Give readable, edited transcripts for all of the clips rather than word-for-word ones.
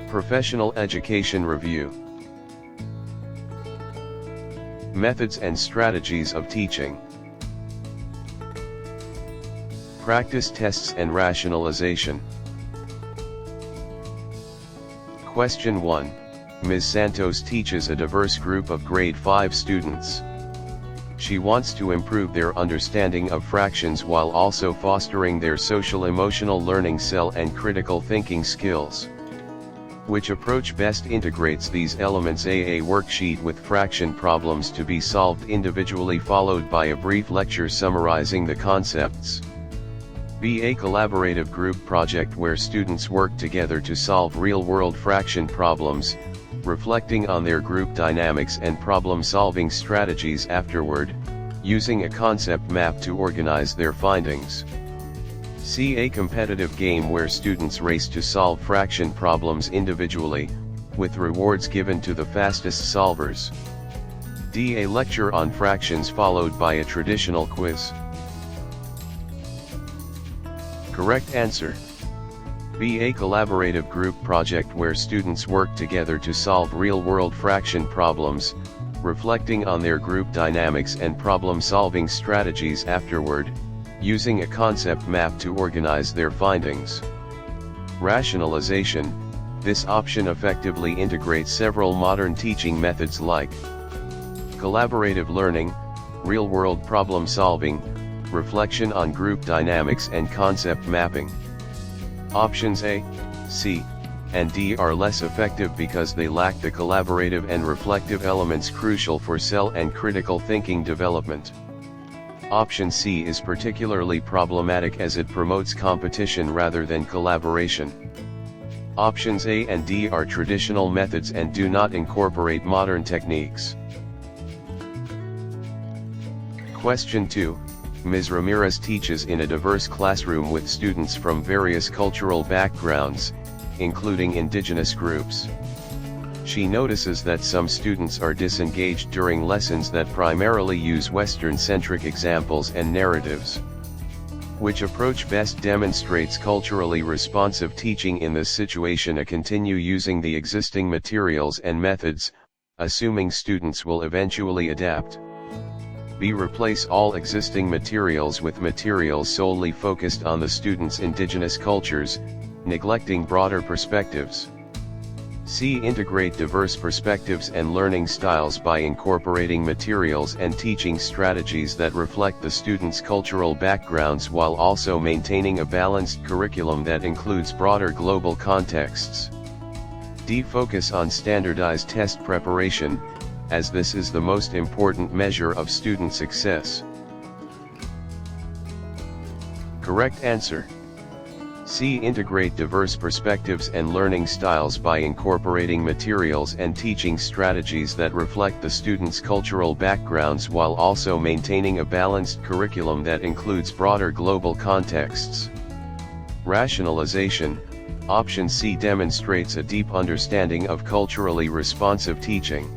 Professional Education Review. Methods and strategies of teaching. Practice tests and rationalization. Question 1. Ms. Santos teaches a diverse group of grade 5 students. She wants to improve their understanding of fractions while also fostering their social-emotional learning cell and critical thinking skills. Which approach best integrates these elements? A worksheet with fraction problems to be solved individually followed by a brief lecture summarizing the concepts. B. A collaborative group project where students work together to solve real-world fraction problems, reflecting on their group dynamics and problem-solving strategies afterward, using a concept map to organize their findings. C. A competitive game where students race to solve fraction problems individually, with rewards given to the fastest solvers. D. A lecture on fractions followed by a traditional quiz. Correct answer. B. A collaborative group project where students work together to solve real-world fraction problems, reflecting on their group dynamics and problem-solving strategies afterward, using a concept map to organize their findings. Rationalization. This option effectively integrates several modern teaching methods like collaborative learning, real-world problem-solving, reflection on group dynamics and concept mapping. Options A, C, and D are less effective because they lack the collaborative and reflective elements crucial for cell and critical thinking development. Option C is particularly problematic as it promotes competition rather than collaboration. Options A and D are traditional methods and do not incorporate modern techniques. Question 2. Ms. Ramirez teaches in a diverse classroom with students from various cultural backgrounds, including indigenous groups. She notices that some students are disengaged during lessons that primarily use Western-centric examples and narratives. Which approach best demonstrates culturally responsive teaching in this situation? A continue using the existing materials and methods, assuming students will eventually adapt. B. Replace all existing materials with materials solely focused on the students' indigenous cultures, neglecting broader perspectives. C. Integrate diverse perspectives and learning styles by incorporating materials and teaching strategies that reflect the students' cultural backgrounds while also maintaining a balanced curriculum that includes broader global contexts. D. Focus on standardized test preparation, as this is the most important measure of student success. Correct answer. C. Integrate diverse perspectives and learning styles by incorporating materials and teaching strategies that reflect the students' cultural backgrounds while also maintaining a balanced curriculum that includes broader global contexts. Rationalization. Option C demonstrates a deep understanding of culturally responsive teaching.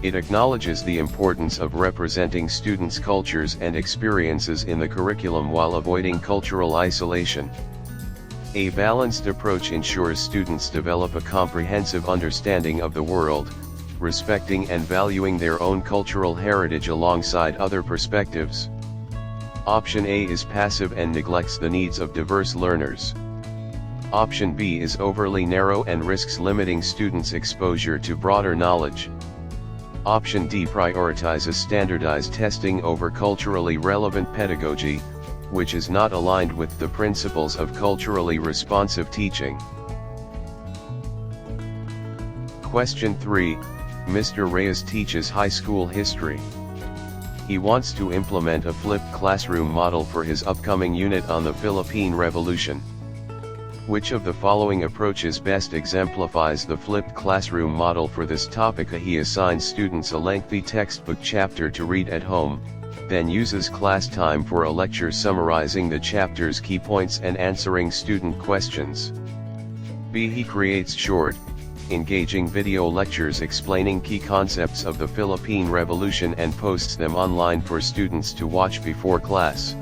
It acknowledges the importance of representing students' cultures and experiences in the curriculum while avoiding cultural isolation. A balanced approach ensures students develop a comprehensive understanding of the world, respecting and valuing their own cultural heritage alongside other perspectives. Option A is passive and neglects the needs of diverse learners. Option B is overly narrow and risks limiting students' exposure to broader knowledge. Option D prioritizes standardized testing over culturally relevant pedagogy, which is not aligned with the principles of culturally responsive teaching. Question 3. Mr. Reyes teaches high school history. He wants to implement a flipped classroom model for his upcoming unit on the Philippine Revolution. Which of the following approaches best exemplifies the flipped classroom model for this topic? He assigns students a lengthy textbook chapter to read at home, then uses class time for a lecture summarizing the chapter's key points and answering student questions. B. He creates short, engaging video lectures explaining key concepts of the Philippine Revolution and posts them online for students to watch before class.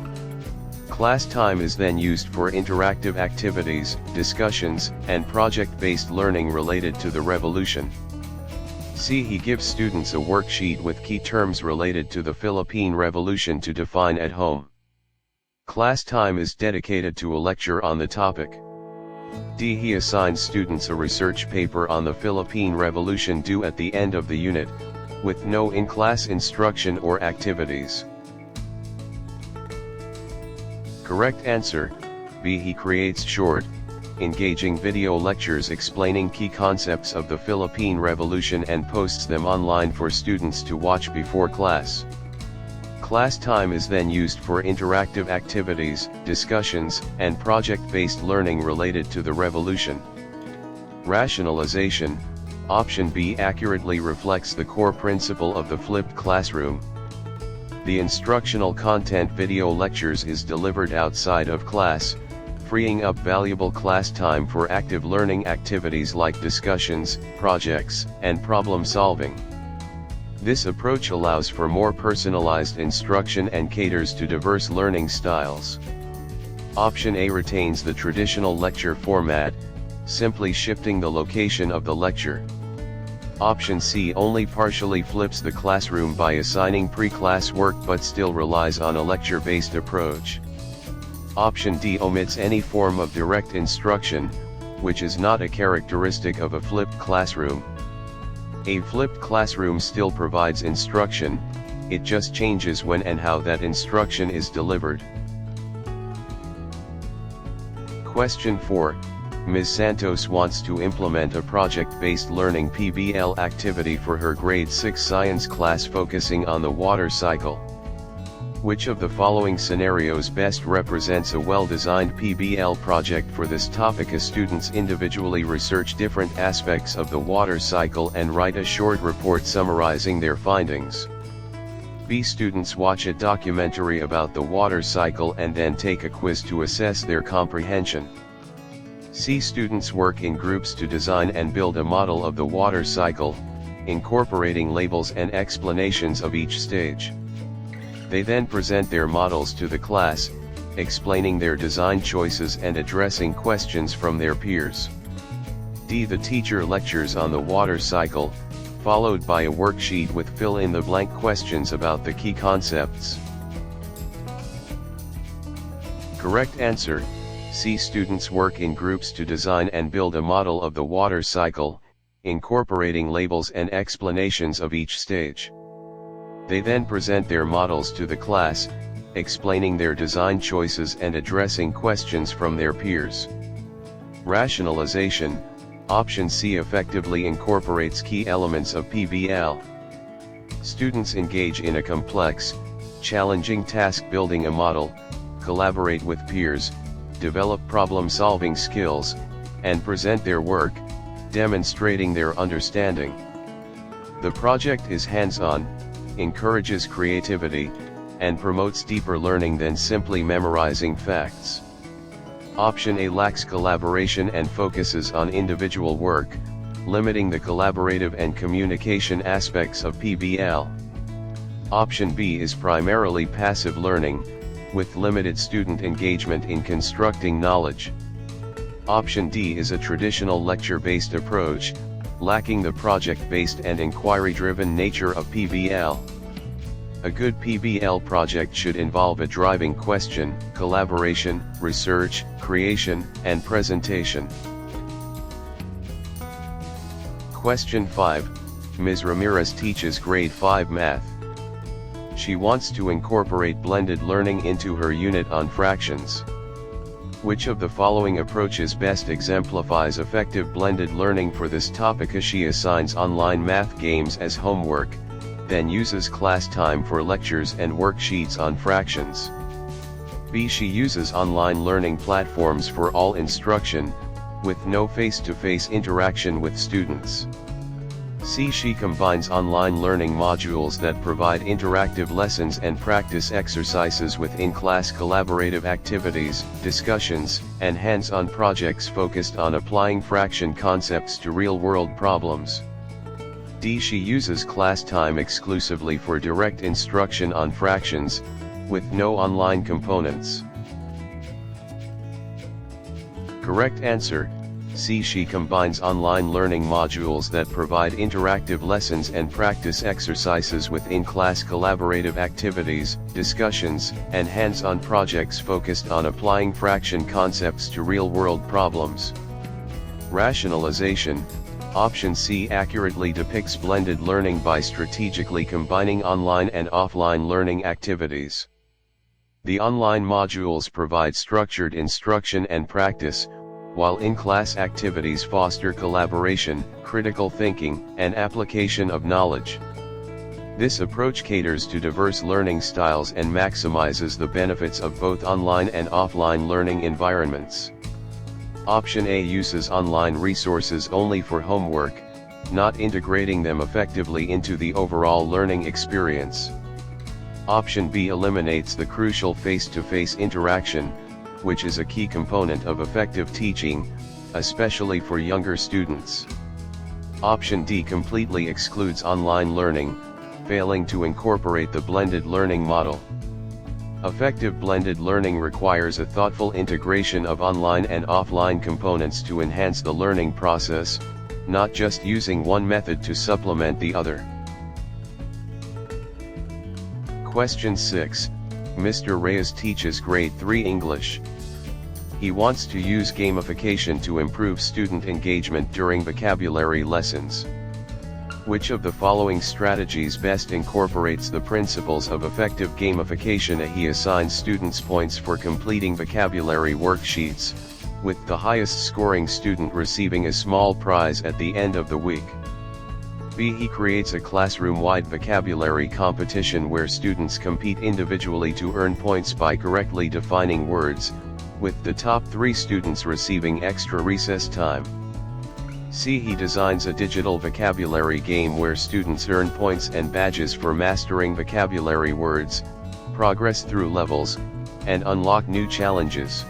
Class time is then used for interactive activities, discussions, and project-based learning related to the revolution. C. He gives students a worksheet with key terms related to the Philippine Revolution to define at home. Class time is dedicated to a lecture on the topic. D. He assigns students a research paper on the Philippine Revolution due at the end of the unit, with no in-class instruction or activities. Correct answer, B. He creates short, engaging video lectures explaining key concepts of the Philippine Revolution and posts them online for students to watch before class. Class time is then used for interactive activities, discussions, and project-based learning related to the revolution. Rationalization, option B, accurately reflects the core principle of the flipped classroom. The instructional content video lectures is delivered outside of class, freeing up valuable class time for active learning activities like discussions, projects, and problem solving. This approach allows for more personalized instruction and caters to diverse learning styles. Option A retains the traditional lecture format, simply shifting the location of the lecture. Option C only partially flips the classroom by assigning pre-class work but still relies on a lecture-based approach. Option D omits any form of direct instruction, which is not a characteristic of a flipped classroom. A flipped classroom still provides instruction, it just changes when and how that instruction is delivered. Question 4. Ms. Santos wants to implement a project-based learning PBL activity for her grade 6 science class focusing on the water cycle. Which of the following scenarios best represents a well-designed PBL project for this topic? As students individually research different aspects of the water cycle and write a short report summarizing their findings. B. Students watch a documentary about the water cycle and then take a quiz to assess their comprehension. C. Students work in groups to design and build a model of the water cycle, incorporating labels and explanations of each stage. They then present their models to the class, explaining their design choices and addressing questions from their peers. D. The teacher lectures on the water cycle, followed by a worksheet with fill-in-the-blank questions about the key concepts. Correct answer, C. Students work in groups to design and build a model of the water cycle, incorporating labels and explanations of each stage. They then present their models to the class, explaining their design choices and addressing questions from their peers. Rationalization, option C, effectively incorporates key elements of PBL. Students engage in a complex, challenging task building a model, collaborate with peers, develop problem-solving skills, and present their work, demonstrating their understanding. The project is hands-on, encourages creativity, and promotes deeper learning than simply memorizing facts. Option A lacks collaboration and focuses on individual work, limiting the collaborative and communication aspects of PBL. Option B is primarily passive learning, with limited student engagement in constructing knowledge. Option D is a traditional lecture-based approach, lacking the project-based and inquiry-driven nature of PBL. A good PBL project should involve a driving question, collaboration, research, creation, and presentation. Question 5. Ms. Ramirez teaches grade 5 math. She wants to incorporate blended learning into her unit on fractions. Which of the following approaches best exemplifies effective blended learning for this topic? As she assigns online math games as homework, then uses class time for lectures and worksheets on fractions. B. She uses online learning platforms for all instruction, with no face-to-face interaction with students. C. She combines online learning modules that provide interactive lessons and practice exercises with in-class collaborative activities, discussions, and hands-on projects focused on applying fraction concepts to real-world problems. D. She uses class time exclusively for direct instruction on fractions, with no online components. Correct answer, C. She combines online learning modules that provide interactive lessons and practice exercises with in-class collaborative activities, discussions, and hands-on projects focused on applying fraction concepts to real-world problems. Rationalization, option C accurately depicts blended learning by strategically combining online and offline learning activities. The online modules provide structured instruction and practice, while in-class activities foster collaboration, critical thinking, and application of knowledge. This approach caters to diverse learning styles and maximizes the benefits of both online and offline learning environments. Option A uses online resources only for homework, not integrating them effectively into the overall learning experience. Option B eliminates the crucial face-to-face interaction, which is a key component of effective teaching, especially for younger students. Option D completely excludes online learning, failing to incorporate the blended learning model. Effective blended learning requires a thoughtful integration of online and offline components to enhance the learning process, not just using one method to supplement the other. Question 6. Mr. Reyes teaches grade 3 English. He wants to use gamification to improve student engagement during vocabulary lessons. Which of the following strategies best incorporates the principles of effective gamification? A. He assigns students points for completing vocabulary worksheets, with the highest scoring student receiving a small prize at the end of the week. B. He creates a classroom-wide vocabulary competition where students compete individually to earn points by correctly defining words, with the top 3 students receiving extra recess time. C. He designs a digital vocabulary game where students earn points and badges for mastering vocabulary words, progress through levels, and unlock new challenges.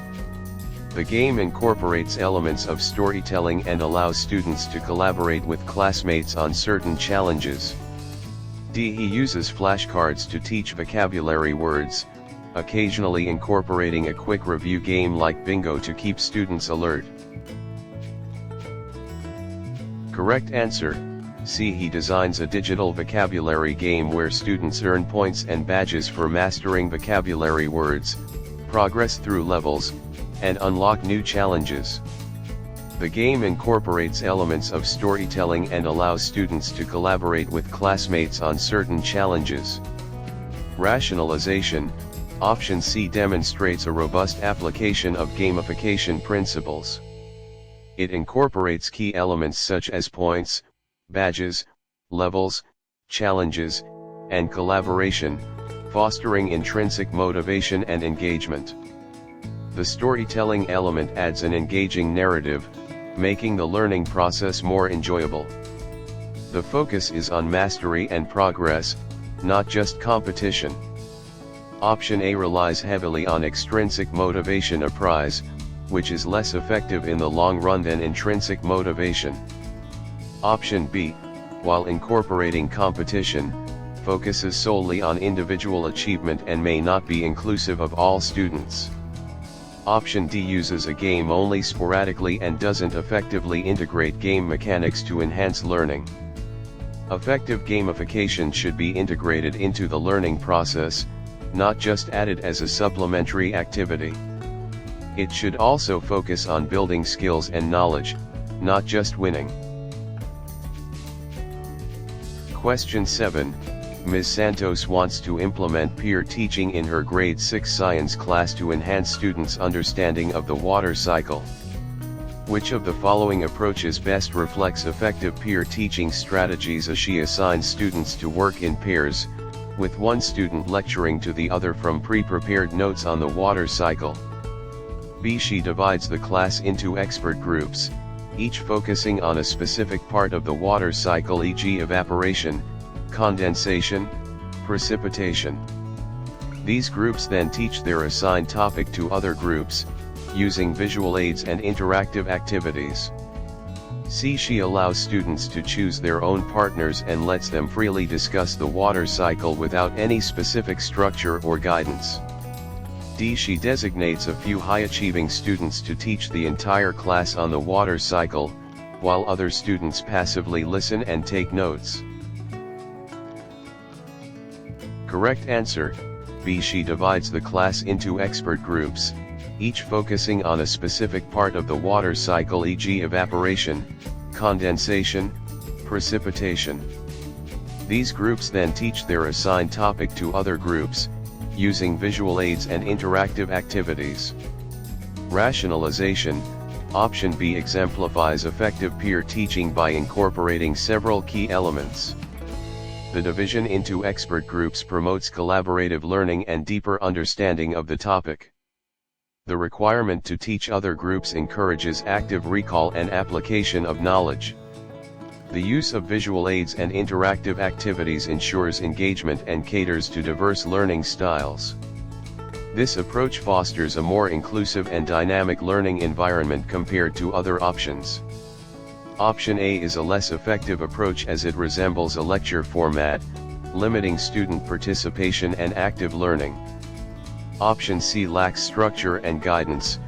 The game incorporates elements of storytelling and allows students to collaborate with classmates on certain challenges. D. He uses flashcards to teach vocabulary words, occasionally incorporating a quick review game like bingo to keep students alert. Correct answer, C. He designs a digital vocabulary game where students earn points and badges for mastering vocabulary words, progress through levels, and unlock new challenges. The game incorporates elements of storytelling and allows students to collaborate with classmates on certain challenges. Rationalization, option C demonstrates a robust application of gamification principles. It incorporates key elements such as points, badges, levels, challenges, and collaboration, fostering intrinsic motivation and engagement. The storytelling element adds an engaging narrative, making the learning process more enjoyable. The focus is on mastery and progress, not just competition. Option A relies heavily on extrinsic motivation, a prize, which is less effective in the long run than intrinsic motivation. Option B, while incorporating competition, focuses solely on individual achievement and may not be inclusive of all students. Option D uses a game only sporadically and doesn't effectively integrate game mechanics to enhance learning. Effective gamification should be integrated into the learning process, not just added as a supplementary activity. It should also focus on building skills and knowledge, not just winning. Question 7. Ms. Santos wants to implement peer teaching in her grade 6 science class to enhance students' understanding of the water cycle. Which of the following approaches best reflects effective peer teaching strategies? As she assigns students to work in pairs, with one student lecturing to the other from pre-prepared notes on the water cycle. B. She divides the class into expert groups, each focusing on a specific part of the water cycle, e.g. evaporation, condensation, precipitation. These groups then teach their assigned topic to other groups, using visual aids and interactive activities. C. She allows students to choose their own partners and lets them freely discuss the water cycle without any specific structure or guidance. D. She designates a few high-achieving students to teach the entire class on the water cycle, while other students passively listen and take notes. Correct answer, B. She divides the class into expert groups, each focusing on a specific part of the water cycle, e.g. evaporation, condensation, precipitation. These groups then teach their assigned topic to other groups, using visual aids and interactive activities. Rationalization, option B, exemplifies effective peer teaching by incorporating several key elements. The division into expert groups promotes collaborative learning and deeper understanding of the topic. The requirement to teach other groups encourages active recall and application of knowledge. The use of visual aids and interactive activities ensures engagement and caters to diverse learning styles. This approach fosters a more inclusive and dynamic learning environment compared to other options. Option A is a less effective approach as it resembles a lecture format, limiting student participation and active learning. Option C lacks structure and guidance,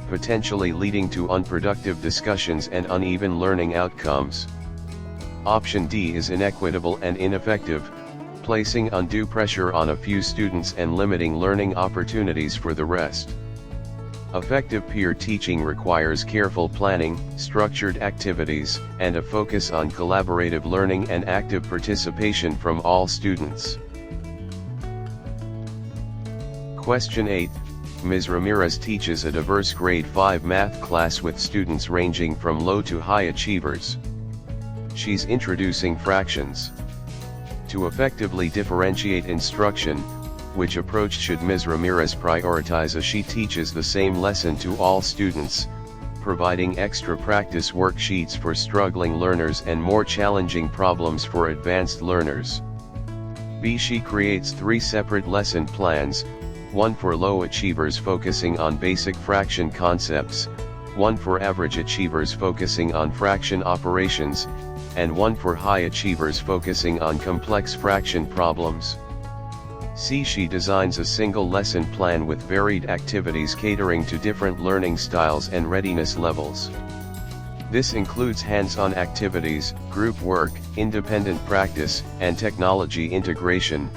potentially leading to unproductive discussions and uneven learning outcomes. Option D is inequitable and ineffective, placing undue pressure on a few students and limiting learning opportunities for the rest. Effective peer teaching requires careful planning, structured activities, and a focus on collaborative learning and active participation from all students. Question 8. Ms. Ramirez teaches a diverse grade 5 math class with students ranging from low to high achievers. She's introducing fractions. To effectively differentiate instruction, which approach should Ms. Ramirez prioritize as she teaches the same lesson to all students, providing extra practice worksheets for struggling learners and more challenging problems for advanced learners? B. She creates 3 separate lesson plans, one for low achievers focusing on basic fraction concepts, one for average achievers focusing on fraction operations, and one for high achievers focusing on complex fraction problems. C. She designs a single lesson plan with varied activities catering to different learning styles and readiness levels. This includes hands-on activities, group work, independent practice, and technology integration,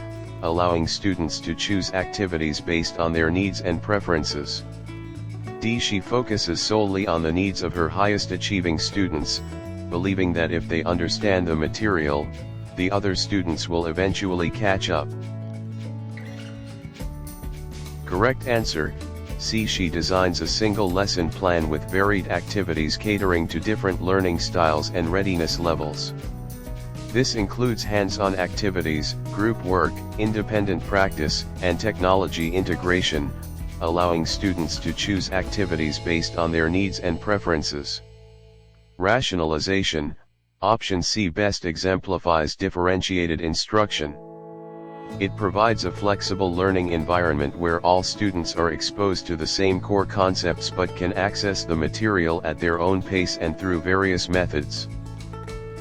allowing students to choose activities based on their needs and preferences. D. She focuses solely on the needs of her highest achieving students, believing that if they understand the material, the other students will eventually catch up. Correct answer, C. She designs a single lesson plan with varied activities catering to different learning styles and readiness levels. This includes hands-on activities, group work, independent practice, and technology integration, allowing students to choose activities based on their needs and preferences. Rationalization, option C best exemplifies differentiated instruction. It provides a flexible learning environment where all students are exposed to the same core concepts but can access the material at their own pace and through various methods.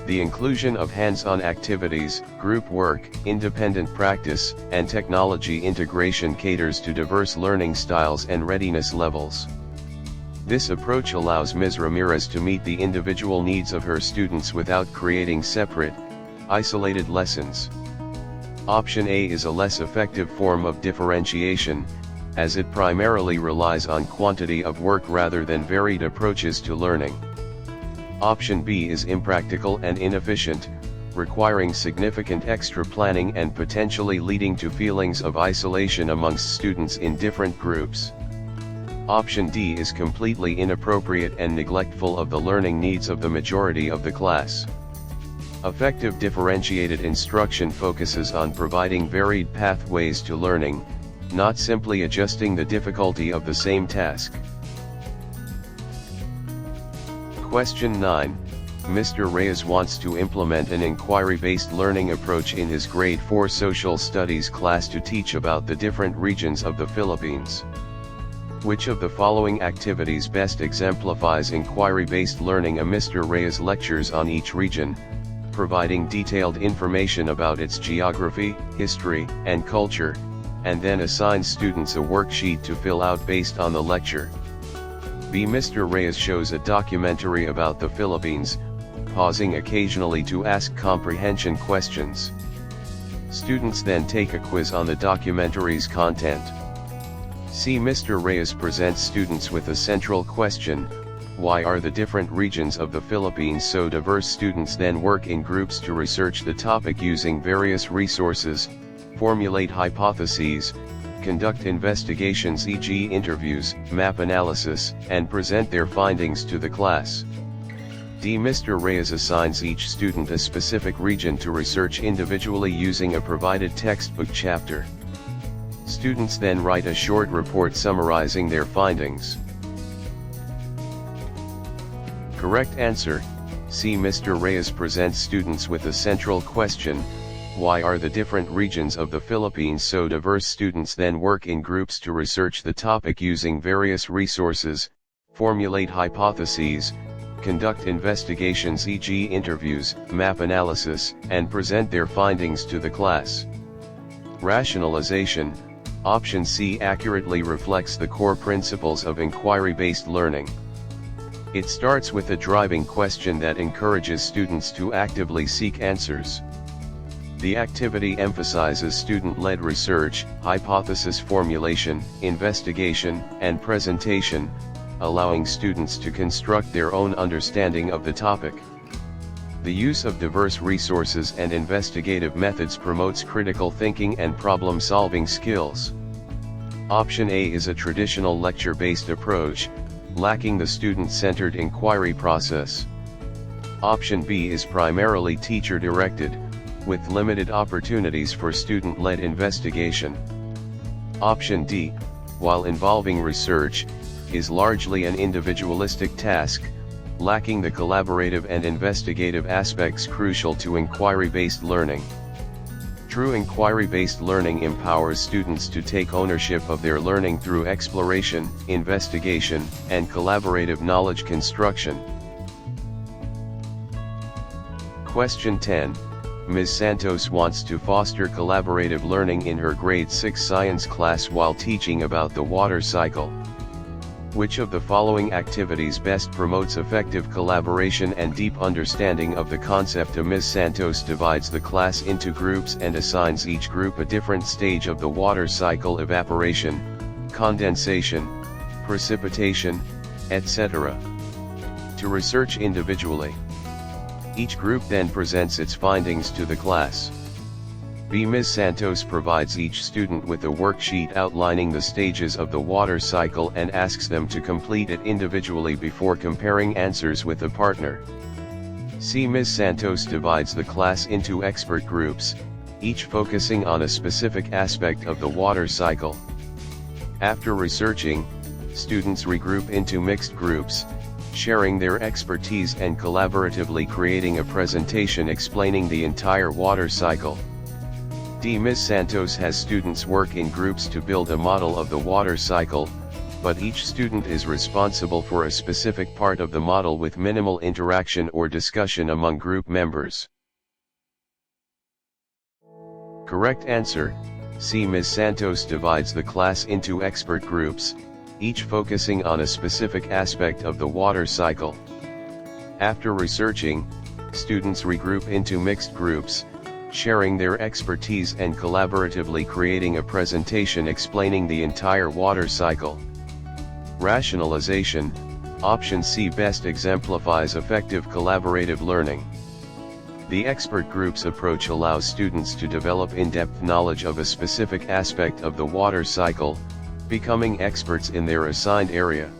The inclusion of hands-on activities, group work, independent practice, and technology integration caters to diverse learning styles and readiness levels. This approach allows Ms. Ramirez to meet the individual needs of her students without creating separate, isolated lessons. Option A is a less effective form of differentiation, as it primarily relies on quantity of work rather than varied approaches to learning. Option B is impractical and inefficient, requiring significant extra planning and potentially leading to feelings of isolation amongst students in different groups. Option D is completely inappropriate and neglectful of the learning needs of the majority of the class. Effective differentiated instruction focuses on providing varied pathways to learning, not simply adjusting the difficulty of the same task. Question 9. Mr. Reyes wants to implement an inquiry-based learning approach in his grade 4 social studies class to teach about the different regions of the Philippines. Which of the following activities best exemplifies inquiry-based learning? Mr. Reyes lectures on each region, providing detailed information about its geography, history, and culture, and then assigns students a worksheet to fill out based on the lecture. B. Mr. Reyes shows a documentary about the Philippines, pausing occasionally to ask comprehension questions. Students then take a quiz on the documentary's content. C. Mr. Reyes presents students with a central question: why are the different regions of the Philippines so diverse? Students then work in groups to research the topic using various resources, formulate hypotheses, conduct investigations e.g. interviews, map analysis, and present their findings to the class. D. Mr. Reyes assigns each student a specific region to research individually using a provided textbook chapter. Students then write a short report summarizing their findings. Correct answer: C. Mr. Reyes presents students with a central question: why are the different regions of the Philippines so diverse? Students then work in groups to research the topic using various resources, formulate hypotheses, conduct investigations e.g. interviews, map analysis, and present their findings to the class. Rationalization, option C, accurately reflects the core principles of inquiry-based learning. It starts with a driving question that encourages students to actively seek answers. The activity emphasizes student-led research, hypothesis formulation, investigation, and presentation, allowing students to construct their own understanding of the topic. The use of diverse resources and investigative methods promotes critical thinking and problem-solving skills. Option A is a traditional lecture-based approach, lacking the student-centered inquiry process. Option B is primarily teacher-directed, with limited opportunities for student-led investigation. Option D, while involving research, is largely an individualistic task, lacking the collaborative and investigative aspects crucial to inquiry-based learning. True inquiry-based learning empowers students to take ownership of their learning through exploration, investigation, and collaborative knowledge construction. Question 10. Ms. Santos wants to foster collaborative learning in her grade 6 science class while teaching about the water cycle. Which of the following activities best promotes effective collaboration and deep understanding of the concept? Ms. Santos divides the class into groups and assigns each group a different stage of the water cycle: evaporation, condensation, precipitation, etc. to research individually. Each group then presents its findings to the class. B. Ms. Santos provides each student with a worksheet outlining the stages of the water cycle and asks them to complete it individually before comparing answers with a partner. C. Ms. Santos divides the class into expert groups, each focusing on a specific aspect of the water cycle. After researching, students regroup into mixed groups, sharing their expertise and collaboratively creating a presentation explaining the entire water cycle. D. Ms. Santos has students work in groups to build a model of the water cycle, but each student is responsible for a specific part of the model with minimal interaction or discussion among group members. Correct answer: C. Ms. Santos divides the class into expert groups, each focusing on a specific aspect of the water cycle. After researching, students regroup into mixed groups, sharing their expertise and collaboratively creating a presentation explaining the entire water cycle. Rationalization, option C, best exemplifies effective collaborative learning. The expert groups approach allows students to develop in-depth knowledge of a specific aspect of the water cycle, becoming experts in their assigned area.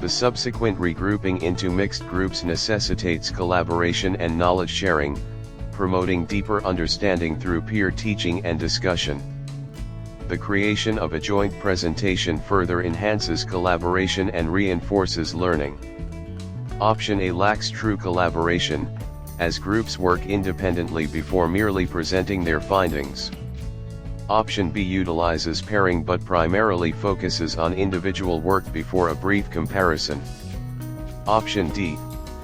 The subsequent regrouping into mixed groups necessitates collaboration and knowledge sharing, promoting deeper understanding through peer teaching and discussion. The creation of a joint presentation further enhances collaboration and reinforces learning. Option A lacks true collaboration, as groups work independently before merely presenting their findings. Option B utilizes pairing but primarily focuses on individual work before a brief comparison. Option D,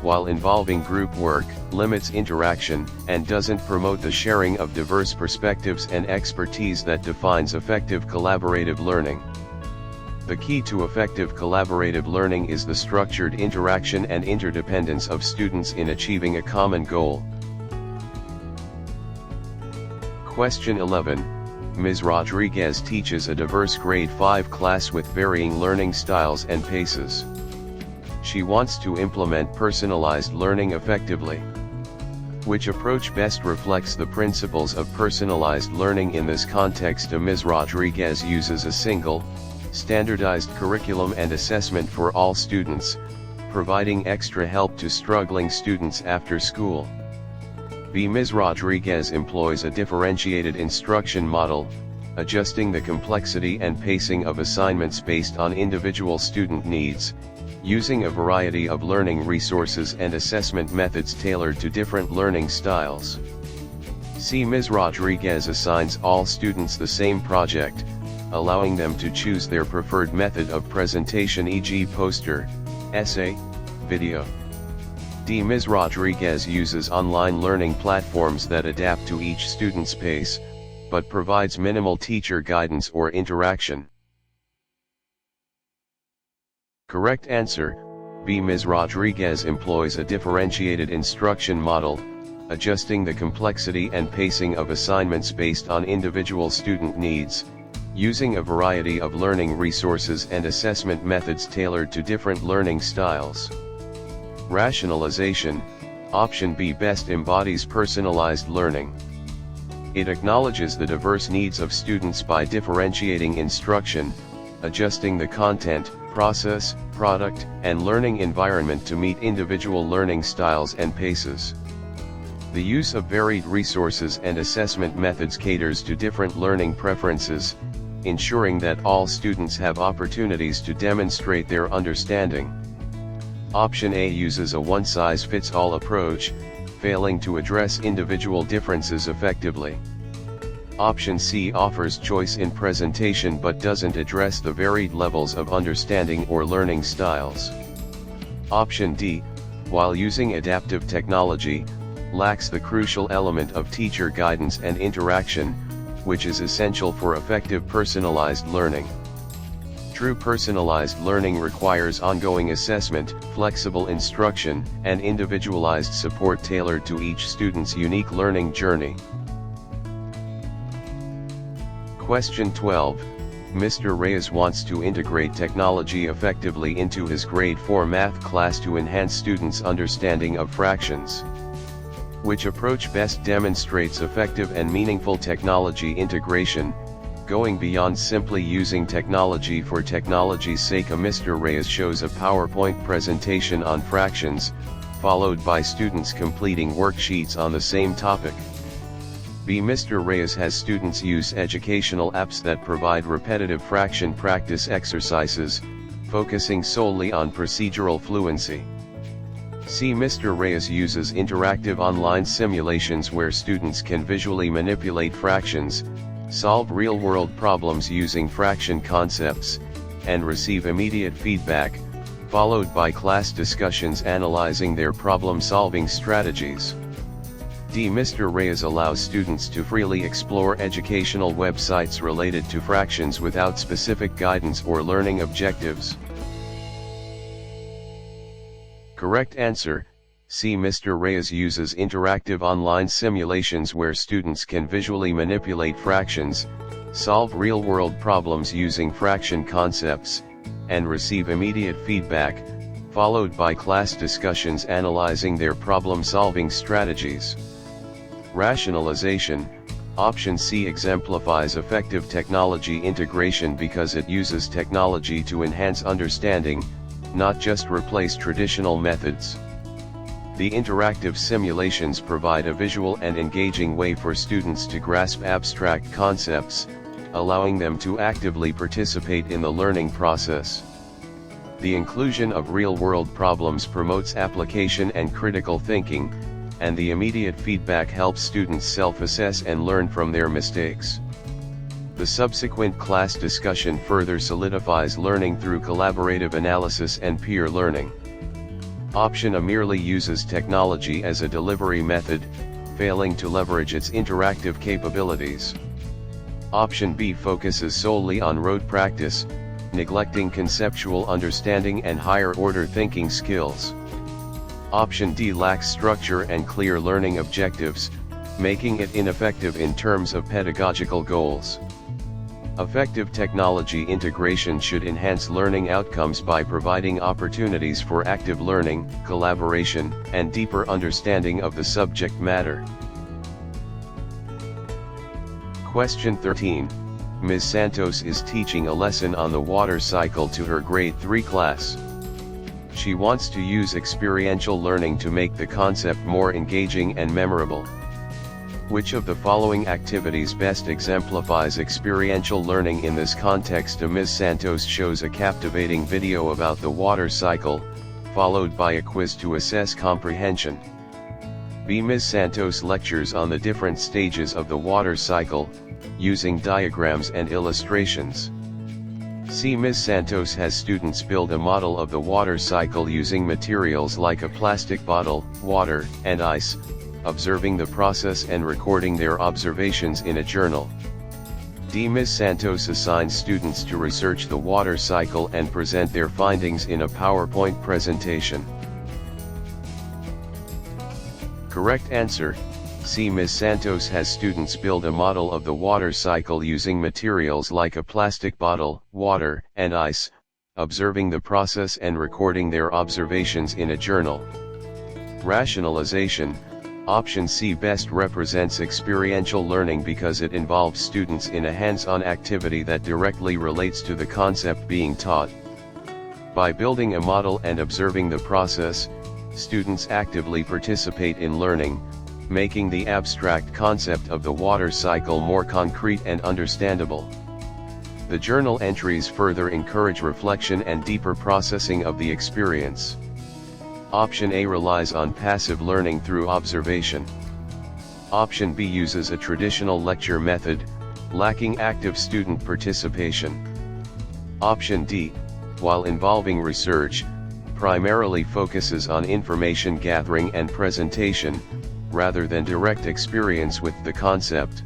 while involving group work, limits interaction, and doesn't promote the sharing of diverse perspectives and expertise that defines effective collaborative learning. The key to effective collaborative learning is the structured interaction and interdependence of students in achieving a common goal. Question 11. Ms. Rodriguez teaches a diverse grade 5 class with varying learning styles and paces. She wants to implement personalized learning effectively. Which approach best reflects the principles of personalized learning in this context? Ms. Rodriguez uses a single, standardized curriculum and assessment for all students, providing extra help to struggling students after school. B. Ms. Rodriguez employs a differentiated instruction model, adjusting the complexity and pacing of assignments based on individual student needs, using a variety of learning resources and assessment methods tailored to different learning styles. C. Ms. Rodriguez assigns all students the same project, allowing them to choose their preferred method of presentation, e.g. poster, essay, video. D. Ms. Rodriguez uses online learning platforms that adapt to each student's pace, but provides minimal teacher guidance or interaction. Correct answer, B. Ms. Rodriguez employs a differentiated instruction model, adjusting the complexity and pacing of assignments based on individual student needs, using a variety of learning resources and assessment methods tailored to different learning styles. Rationalization, option B best embodies personalized learning. It acknowledges the diverse needs of students by differentiating instruction, adjusting the content, process, product, and learning environment to meet individual learning styles and paces. The use of varied resources and assessment methods caters to different learning preferences, ensuring that all students have opportunities to demonstrate their understanding. Option A uses a one-size-fits-all approach, failing to address individual differences effectively. Option C offers choice in presentation but doesn't address the varied levels of understanding or learning styles. Option D, while using adaptive technology, lacks the crucial element of teacher guidance and interaction, which is essential for effective personalized learning. True personalized learning requires ongoing assessment, flexible instruction, and individualized support tailored to each student's unique learning journey. Question 12. Mr. Reyes wants to integrate technology effectively into his grade 4 math class to enhance students' understanding of fractions. Which approach best demonstrates effective and meaningful technology integration, going beyond simply using technology for technology's sake? Mr. Reyes shows a PowerPoint presentation on fractions, followed by students completing worksheets on the same topic. B. Mr. Reyes has students use educational apps that provide repetitive fraction practice exercises, focusing solely on procedural fluency. C. Mr. Reyes uses interactive online simulations where students can visually manipulate fractions, solve real-world problems using fraction concepts, and receive immediate feedback, followed by class discussions analyzing their problem-solving strategies. D. Mr. Reyes allows students to freely explore educational websites related to fractions without specific guidance or learning objectives. Correct answer, C. Mr. Reyes uses interactive online simulations where students can visually manipulate fractions, solve real-world problems using fraction concepts, and receive immediate feedback, followed by class discussions analyzing their problem-solving strategies. Rationalization, option C exemplifies effective technology integration because it uses technology to enhance understanding, not just replace traditional methods. The interactive simulations provide a visual and engaging way for students to grasp abstract concepts, allowing them to actively participate in the learning process. The inclusion of real-world problems promotes application and critical thinking, and the immediate feedback helps students self-assess and learn from their mistakes. The subsequent class discussion further solidifies learning through collaborative analysis and peer learning. Option A merely uses technology as a delivery method, failing to leverage its interactive capabilities. Option B focuses solely on rote practice, neglecting conceptual understanding and higher-order thinking skills. Option D lacks structure and clear learning objectives, making it ineffective in terms of pedagogical goals. Effective technology integration should enhance learning outcomes by providing opportunities for active learning, collaboration, and deeper understanding of the subject matter. Question 13. Ms. Santos is teaching a lesson on the water cycle to her grade 3 class. She wants to use experiential learning to make the concept more engaging and memorable. Which of the following activities best exemplifies experiential learning in this context? Ms. Santos shows a captivating video about the water cycle, followed by a quiz to assess comprehension. B. Ms. Santos lectures on the different stages of the water cycle, using diagrams and illustrations. C. Ms. Santos has students build a model of the water cycle using materials like a plastic bottle, water, and ice, observing the process and recording their observations in a journal. D. Ms. Santos assigns students to research the water cycle and present their findings in a PowerPoint presentation. Correct answer: C. Ms. Santos has students build a model of the water cycle using materials like a plastic bottle, water, and ice, observing the process and recording their observations in a journal. Rationalization. Option C best represents experiential learning because it involves students in a hands-on activity that directly relates to the concept being taught. By building a model and observing the process, students actively participate in learning, making the abstract concept of the water cycle more concrete and understandable. The journal entries further encourage reflection and deeper processing of the experience. Option A relies on passive learning through observation. Option B uses a traditional lecture method, lacking active student participation. Option D, while involving research, primarily focuses on information gathering and presentation, rather than direct experience with the concept.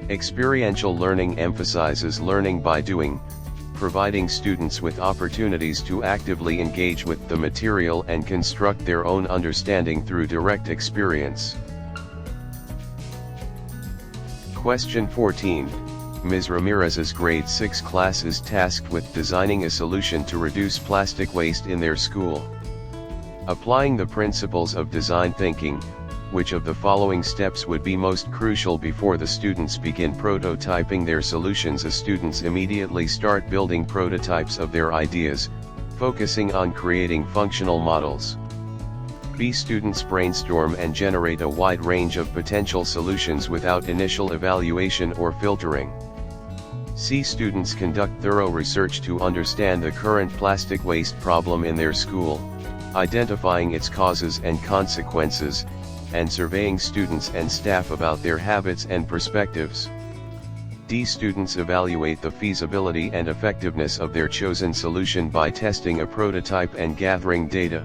Experiential learning emphasizes learning by doing, providing students with opportunities to actively engage with the material and construct their own understanding through direct experience. Question 14. Ms. Ramirez's grade 6 class is tasked with designing a solution to reduce plastic waste in their school. Applying the principles of design thinking, which of the following steps would be most crucial before the students begin prototyping their solutions? The students immediately start building prototypes of their ideas, focusing on creating functional models. B. Students brainstorm and generate a wide range of potential solutions without initial evaluation or filtering. C. Students conduct thorough research to understand the current plastic waste problem in their school, identifying its causes and consequences, and surveying students and staff about their habits and perspectives. D. Students evaluate the feasibility and effectiveness of their chosen solution by testing a prototype and gathering data.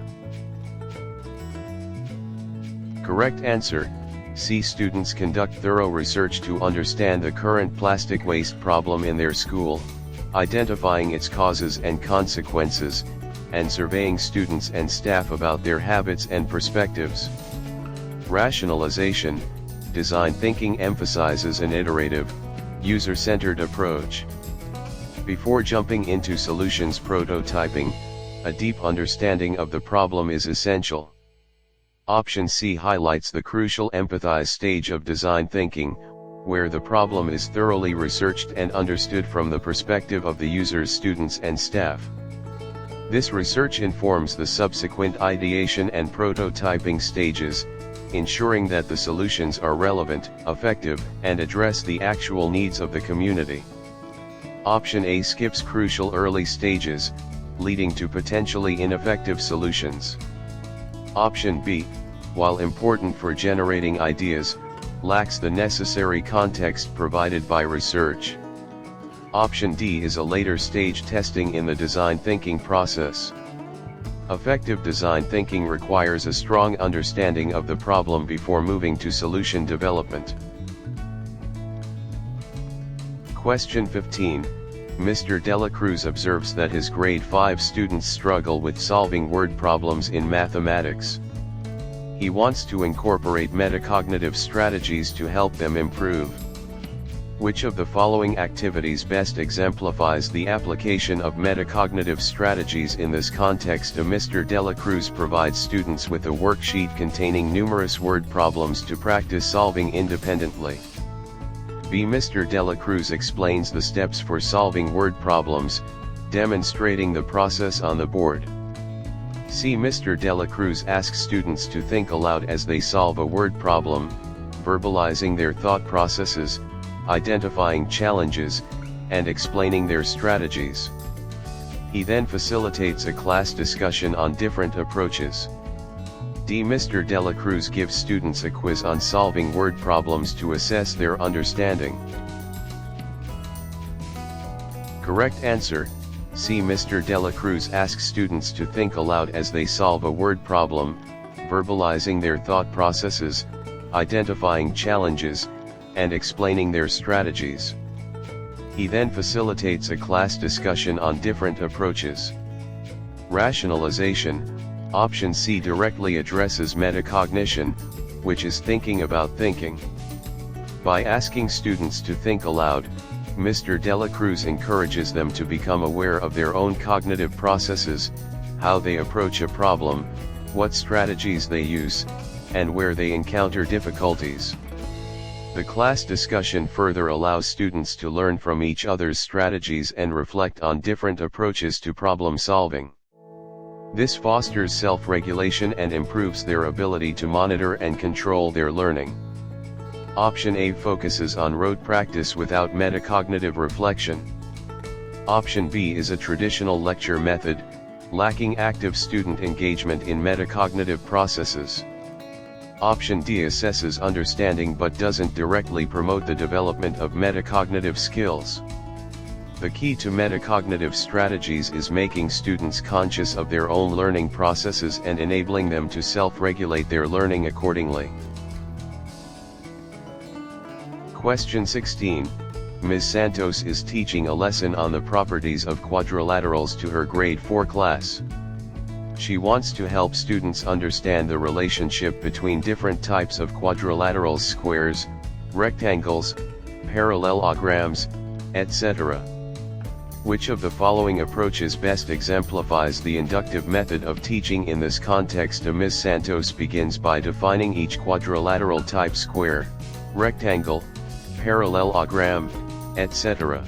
Correct answer: C. Students conduct thorough research to understand the current plastic waste problem in their school, identifying its causes and consequences, and surveying students and staff about their habits and perspectives. Rationalization. Design thinking emphasizes an iterative, user-centered approach. Before jumping into solutions prototyping, a deep understanding of the problem is essential. Option C highlights the crucial empathize stage of design thinking, where the problem is thoroughly researched and understood from the perspective of the users, students, and staff. This research informs the subsequent ideation and prototyping stages, ensuring that the solutions are relevant, effective, and address the actual needs of the community. Option A skips crucial early stages, leading to potentially ineffective solutions. Option B, while important for generating ideas, lacks the necessary context provided by research. Option D is a later stage testing in the design thinking process. Effective design thinking requires a strong understanding of the problem before moving to solution development. Question 15. Mr. Dela Cruz observes that his grade 5 students struggle with solving word problems in mathematics. He wants to incorporate metacognitive strategies to help them improve. Which of the following activities best exemplifies the application of metacognitive strategies in this context? Mr. Dela Cruz provides students with a worksheet containing numerous word problems to practice solving independently. B. Mr. Dela Cruz explains the steps for solving word problems, demonstrating the process on the board. C. Mr. Dela Cruz asks students to think aloud as they solve a word problem, verbalizing their thought processes, identifying challenges, and explaining their strategies. He then facilitates a class discussion on different approaches. D. Mr. Dela Cruz gives students a quiz on solving word problems to assess their understanding. Correct answer, C. Mr. Dela Cruz asks students to think aloud as they solve a word problem, verbalizing their thought processes, identifying challenges, and explaining their strategies. He then facilitates a class discussion on different approaches. Rationalization, option C directly addresses metacognition, which is thinking about thinking. By asking students to think aloud, Mr. Dela Cruz encourages them to become aware of their own cognitive processes, how they approach a problem, what strategies they use, and where they encounter difficulties. The class discussion further allows students to learn from each other's strategies and reflect on different approaches to problem solving. This fosters self-regulation and improves their ability to monitor and control their learning. Option A focuses on rote practice without metacognitive reflection. Option B is a traditional lecture method, lacking active student engagement in metacognitive processes. Option D assesses understanding but doesn't directly promote the development of metacognitive skills. The key to metacognitive strategies is making students conscious of their own learning processes and enabling them to self-regulate their learning accordingly. Question 16. Ms. Santos is teaching a lesson on the properties of quadrilaterals to her grade 4 class. She wants to help students understand the relationship between different types of quadrilaterals: squares, rectangles, parallelograms, etc. Which of the following approaches best exemplifies the inductive method of teaching in this context? Ms. Santos begins by defining each quadrilateral type: square, rectangle, parallelogram, etc.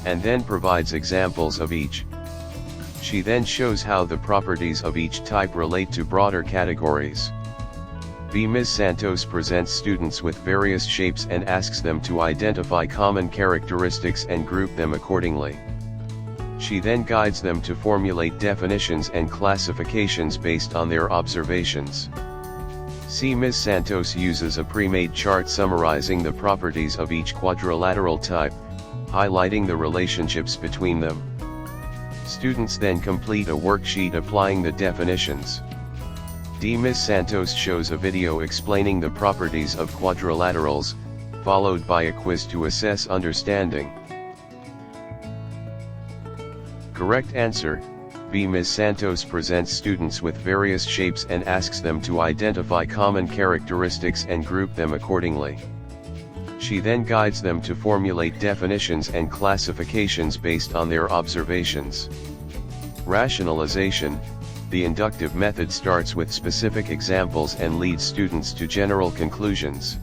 and then provides examples of each. She then shows how the properties of each type relate to broader categories. B. Ms. Santos presents students with various shapes and asks them to identify common characteristics and group them accordingly. She then guides them to formulate definitions and classifications based on their observations. C. Ms. Santos uses a pre-made chart summarizing the properties of each quadrilateral type, highlighting the relationships between them. Students then complete a worksheet applying the definitions. D. Ms. Santos shows a video explaining the properties of quadrilaterals, followed by a quiz to assess understanding. Correct answer, B. Ms. Santos presents students with various shapes and asks them to identify common characteristics and group them accordingly. She then guides them to formulate definitions and classifications based on their observations. Rationalization, the inductive method starts with specific examples and leads students to general conclusions.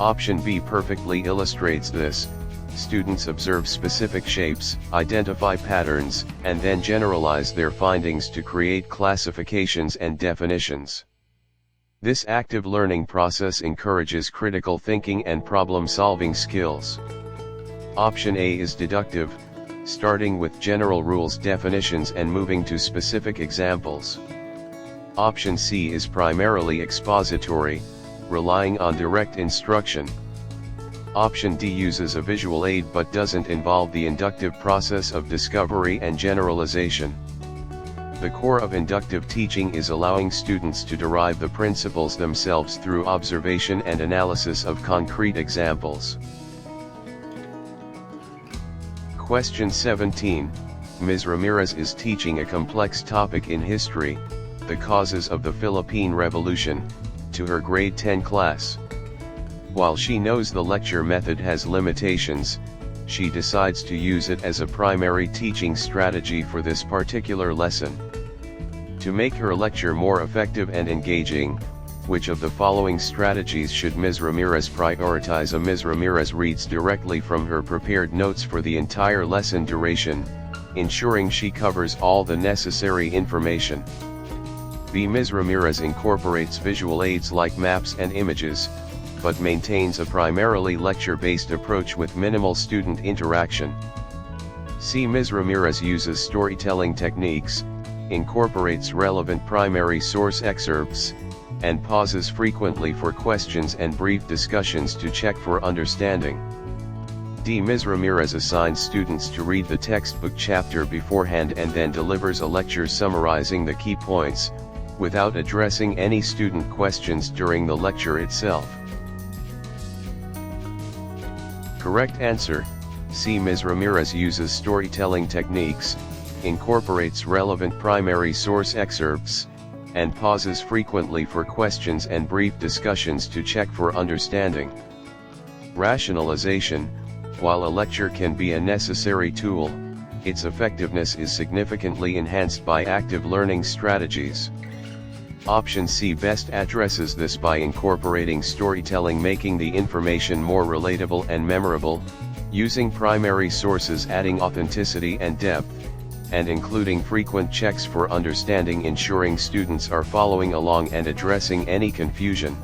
Option B perfectly illustrates this. Students observe specific shapes, identify patterns, and then generalize their findings to create classifications and definitions. This active learning process encourages critical thinking and problem-solving skills. Option A is deductive, starting with general rules, definitions, and moving to specific examples. Option C is primarily expository, relying on direct instruction. Option D uses a visual aid but doesn't involve the inductive process of discovery and generalization. The core of inductive teaching is allowing students to derive the principles themselves through observation and analysis of concrete examples. Question 17. Ms. Ramirez is teaching a complex topic in history, the causes of the Philippine Revolution, to her grade 10 class. While she knows the lecture method has limitations, she decides to use it as a primary teaching strategy for this particular lesson. To make her lecture more effective and engaging, which of the following strategies should Ms. Ramirez prioritize? Ms. Ramirez reads directly from her prepared notes for the entire lesson duration, ensuring she covers all the necessary information. B. Ms. Ramirez incorporates visual aids like maps and images, but maintains a primarily lecture-based approach with minimal student interaction. C. Ms. Ramirez uses storytelling techniques, incorporates relevant primary source excerpts, and pauses frequently for questions and brief discussions to check for understanding. D. Ms. Ramirez assigns students to read the textbook chapter beforehand and then delivers a lecture summarizing the key points, without addressing any student questions during the lecture itself. Correct answer, C. Ms. Ramirez uses storytelling techniques, incorporates relevant primary source excerpts, and pauses frequently for questions and brief discussions to check for understanding. Rationalization. While a lecture can be a necessary tool, its effectiveness is significantly enhanced by active learning strategies. Option C best addresses this by incorporating storytelling, making the information more relatable and memorable, using primary sources, adding authenticity and depth, and including frequent checks for understanding, ensuring students are following along and addressing any confusion.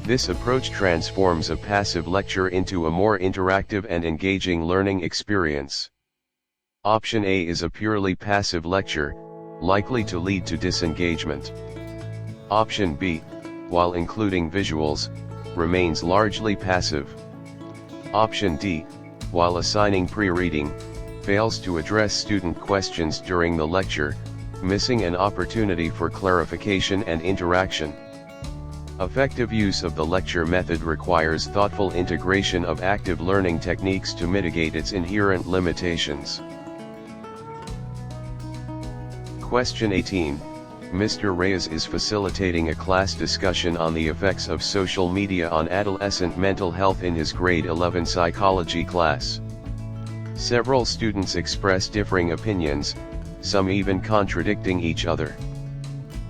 This approach transforms a passive lecture into a more interactive and engaging learning experience. Option A is a purely passive lecture, likely to lead to disengagement. Option B, while including visuals, remains largely passive. Option D, while assigning pre-reading, fails to address student questions during the lecture, missing an opportunity for clarification and interaction. Effective use of the lecture method requires thoughtful integration of active learning techniques to mitigate its inherent limitations. Question 18. Mr. Reyes is facilitating a class discussion on the effects of social media on adolescent mental health in his grade 11 psychology class. Several students express differing opinions, some even contradicting each other.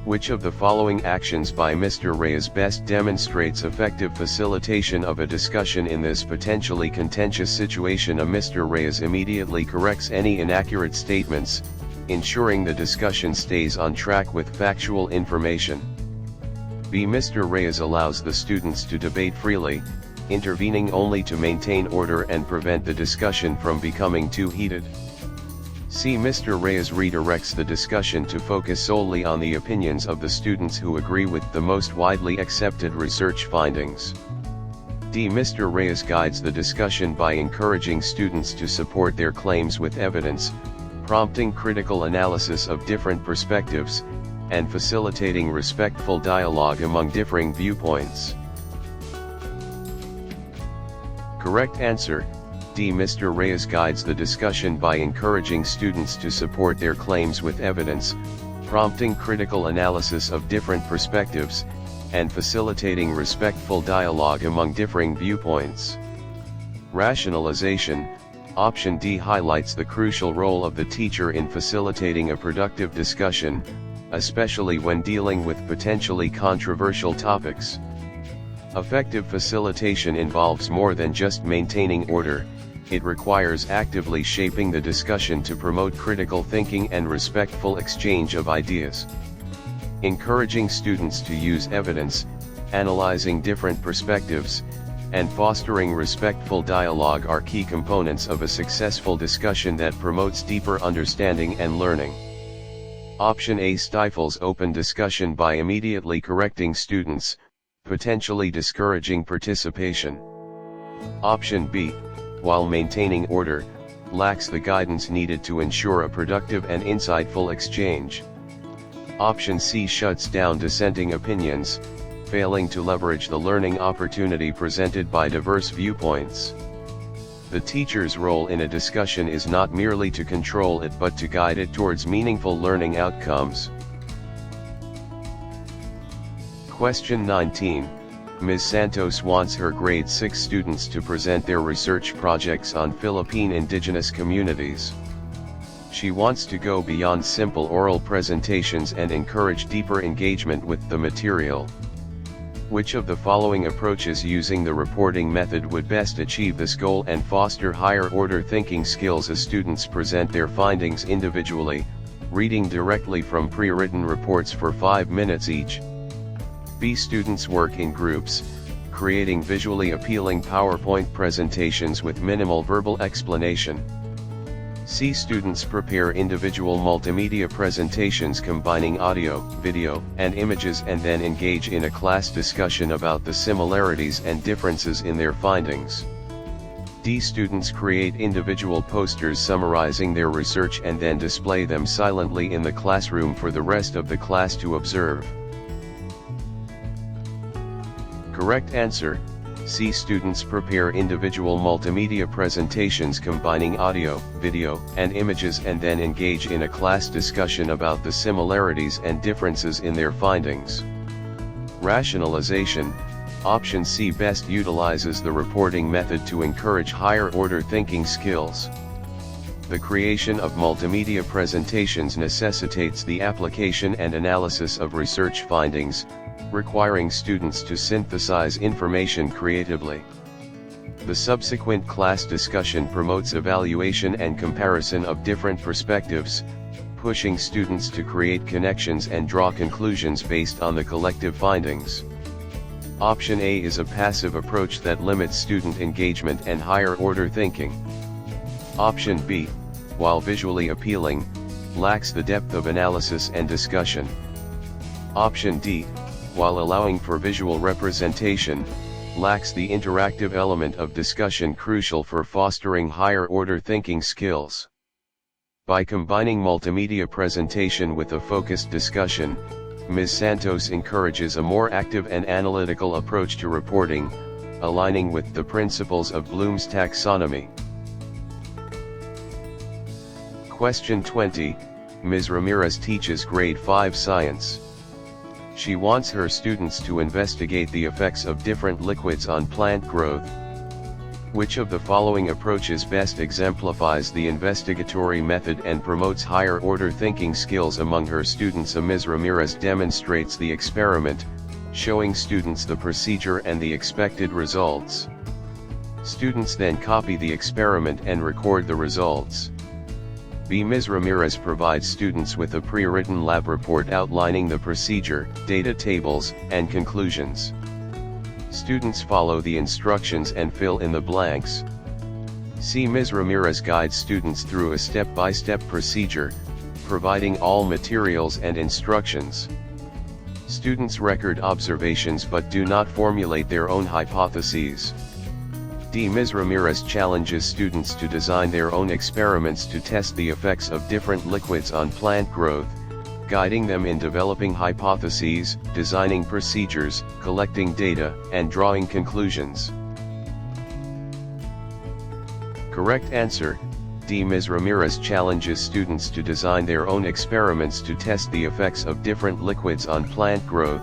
Which of the following actions by Mr. Reyes best demonstrates effective facilitation of a discussion in this potentially contentious situation? Mr. Reyes immediately corrects any inaccurate statements, ensuring the discussion stays on track with factual information. B. Mr. Reyes allows the students to debate freely, intervening only to maintain order and prevent the discussion from becoming too heated. C. Mr. Reyes redirects the discussion to focus solely on the opinions of the students who agree with the most widely accepted research findings. D. Mr. Reyes guides the discussion by encouraging students to support their claims with evidence, prompting critical analysis of different perspectives, and facilitating respectful dialogue among differing viewpoints. Correct answer, D. Mr. Reyes guides the discussion by encouraging students to support their claims with evidence, prompting critical analysis of different perspectives, and facilitating respectful dialogue among differing viewpoints. Rationalization. Option D highlights the crucial role of the teacher in facilitating a productive discussion, especially when dealing with potentially controversial topics. Effective facilitation involves more than just maintaining order, it requires actively shaping the discussion to promote critical thinking and respectful exchange of ideas. Encouraging students to use evidence, analyzing different perspectives, and fostering respectful dialogue are key components of a successful discussion that promotes deeper understanding and learning. Option A stifles open discussion by immediately correcting students, potentially discouraging participation. Option B, while maintaining order, lacks the guidance needed to ensure a productive and insightful exchange. Option C shuts down dissenting opinions, failing to leverage the learning opportunity presented by diverse viewpoints. The teacher's role in a discussion is not merely to control it but to guide it towards meaningful learning outcomes. Question 19. Ms. Santos wants her grade 6 students to present their research projects on Philippine indigenous communities. She wants to go beyond simple oral presentations and encourage deeper engagement with the material. Which of the following approaches using the reporting method would best achieve this goal and foster higher order thinking skills as students present their findings individually, reading directly from pre-written reports for 5 minutes each? B. Students work in groups, creating visually appealing PowerPoint presentations with minimal verbal explanation. C. Students prepare individual multimedia presentations combining audio, video, and images and then engage in a class discussion about the similarities and differences in their findings. D. Students create individual posters summarizing their research and then display them silently in the classroom for the rest of the class to observe. Correct answer: C. Students prepare individual multimedia presentations combining audio, video, and images and then engage in a class discussion about the similarities and differences in their findings. Rationalization: Option C best utilizes the reporting method to encourage higher order thinking skills. The creation of multimedia presentations necessitates the application and analysis of research findings, requiring students to synthesize information creatively. The subsequent class discussion promotes evaluation and comparison of different perspectives, pushing students to create connections and draw conclusions based on the collective findings. Option A is a passive approach that limits student engagement and higher order thinking. Option B, while visually appealing, lacks the depth of analysis and discussion. Option D, while allowing for visual representation, lacks the interactive element of discussion crucial for fostering higher order thinking skills. By combining multimedia presentation with a focused discussion, Ms. Santos encourages a more active and analytical approach to reporting, aligning with the principles of Bloom's taxonomy. Question 20. Ms. Ramirez teaches grade 5 science. She wants her students to investigate the effects of different liquids on plant growth. Which of the following approaches best exemplifies the investigatory method and promotes higher order thinking skills among her students? Ms. Ramirez demonstrates the experiment, showing students the procedure and the expected results. Students then copy the experiment and record the results. B. Ms. Ramirez provides students with a pre-written lab report outlining the procedure, data tables, and conclusions. Students follow the instructions and fill in the blanks. C. Ms. Ramirez guides students through a step-by-step procedure, providing all materials and instructions. Students record observations but do not formulate their own hypotheses. D. Ms. Ramirez challenges students to design their own experiments to test the effects of different liquids on plant growth, guiding them in developing hypotheses, designing procedures, collecting data, and drawing conclusions. Correct answer: D. Ms. Ramirez challenges students to design their own experiments to test the effects of different liquids on plant growth,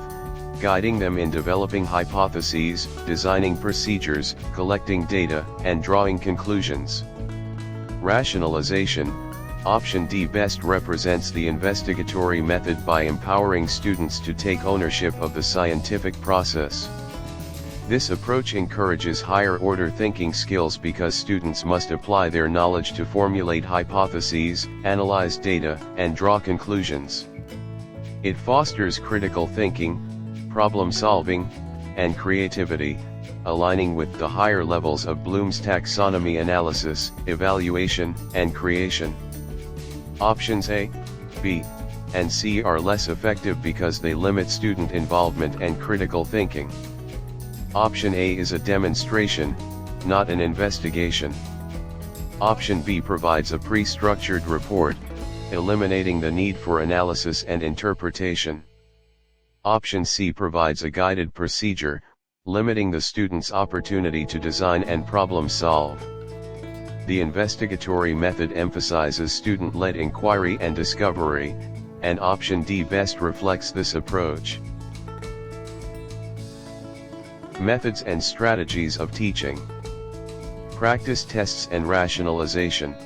guiding them in developing hypotheses, designing procedures, collecting data, and drawing conclusions. Rationalization: Option D best represents the investigatory method by empowering students to take ownership of the scientific process. This approach encourages higher order thinking skills because students must apply their knowledge to formulate hypotheses, analyze data, and draw conclusions. It fosters critical thinking, problem solving, and creativity, aligning with the higher levels of Bloom's taxonomy analysis, evaluation, and creation. Options A, B, and C are less effective because they limit student involvement and critical thinking. Option A is a demonstration, not an investigation. Option B provides a pre-structured report, eliminating the need for analysis and interpretation. Option C provides a guided procedure, limiting the student's opportunity to design and problem solve. The investigatory method emphasizes student-led inquiry and discovery, and option D best reflects this approach. Methods and strategies of teaching. Practice tests and rationalization.